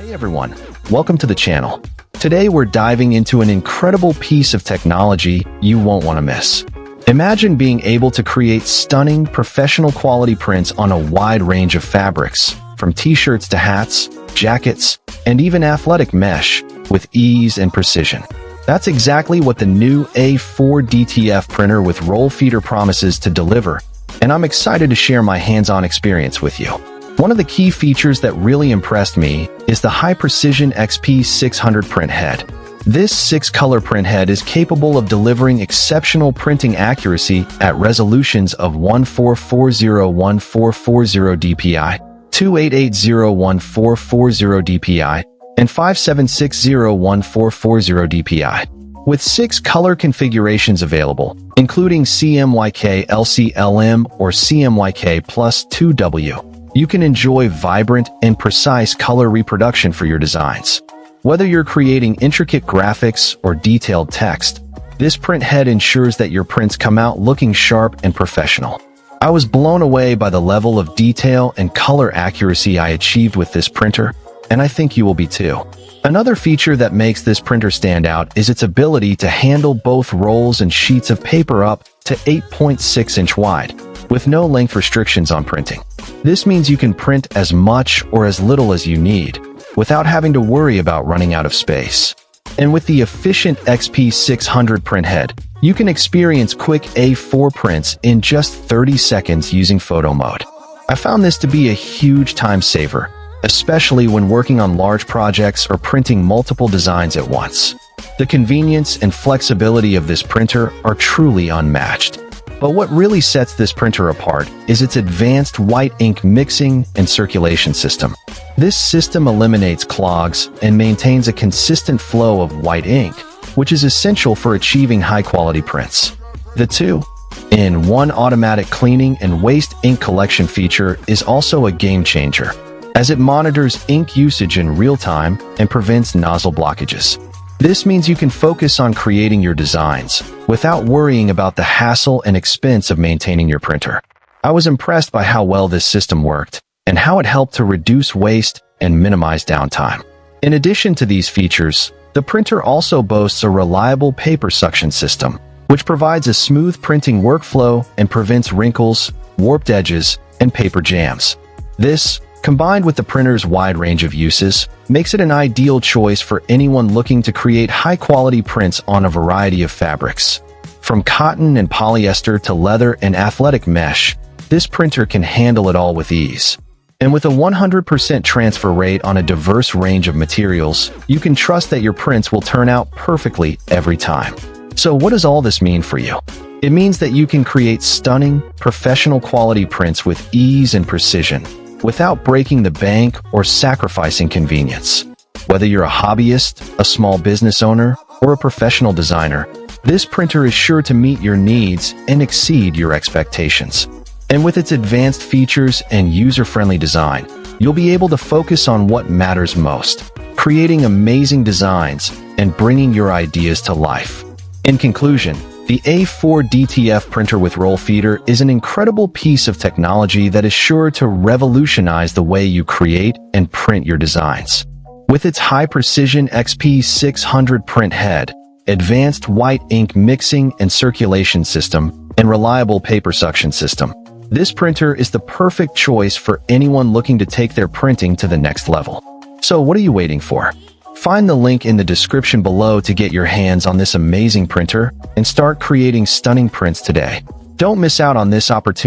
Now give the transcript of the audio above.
Hey everyone, welcome to the channel. Today we're diving into an incredible piece of technology you won't want to miss. Imagine being able to create stunning, professional quality prints on a wide range of fabrics, from t-shirts to hats, jackets, and even athletic mesh, with ease and precision. That's exactly what the new A4 DTF printer with roll feeder promises to deliver, and I'm excited to share my hands-on experience with you. One of the key features that really impressed me is the high-precision XP600 printhead. This 6-color printhead is capable of delivering exceptional printing accuracy at resolutions of 1440x1440 dpi, 2880x1440 dpi, and 5760x1440 dpi. With 6 color configurations available, including CMYK LCLM or CMYK plus 2W, you can enjoy vibrant and precise color reproduction for your designs. Whether you're creating intricate graphics or detailed text, this printhead ensures that your prints come out looking sharp and professional. I was blown away by the level of detail and color accuracy I achieved with this printer, and I think you will be too. Another feature that makes this printer stand out is its ability to handle both rolls and sheets of paper up to 8.6 inch wide, with no length restrictions on printing. This means you can print as much or as little as you need, without having to worry about running out of space. And with the efficient XP600 printhead, you can experience quick A4 prints in just 30 seconds using photo mode. I found this to be a huge time saver, especially when working on large projects or printing multiple designs at once. The convenience and flexibility of this printer are truly unmatched. But what really sets this printer apart is its advanced white ink mixing and circulation system. This system eliminates clogs and maintains a consistent flow of white ink, which is essential for achieving high-quality prints. The 2-in-1 automatic cleaning and waste ink collection feature is also a game-changer, as it monitors ink usage in real time and prevents nozzle blockages. This means you can focus on creating your designs without worrying about the hassle and expense of maintaining your printer. I was impressed by how well this system worked and how it helped to reduce waste and minimize downtime. In addition to these features, the printer also boasts a reliable paper suction system, which provides a smooth printing workflow and prevents wrinkles, warped edges, and paper jams. This, combined with the printer's wide range of uses, makes it an ideal choice for anyone looking to create high-quality prints on a variety of fabrics. From cotton and polyester to leather and athletic mesh, this printer can handle it all with ease. And with a 100% transfer rate on a diverse range of materials, you can trust that your prints will turn out perfectly every time. So what does all this mean for you? It means that you can create stunning, professional quality prints with ease and precision, without breaking the bank or sacrificing convenience. Whether you're a hobbyist, a small business owner, or a professional designer, this printer is sure to meet your needs and exceed your expectations. And with its advanced features and user-friendly design, you'll be able to focus on what matters most, creating amazing designs and bringing your ideas to life. In conclusion, the A4 DTF printer with roll feeder is an incredible piece of technology that is sure to revolutionize the way you create and print your designs. With its high-precision XP600 printhead, advanced white ink mixing and circulation system, and reliable paper suction system, this printer is the perfect choice for anyone looking to take their printing to the next level. So what are you waiting for? Find the link in the description below to get your hands on this amazing printer and start creating stunning prints today. Don't miss out on this opportunity.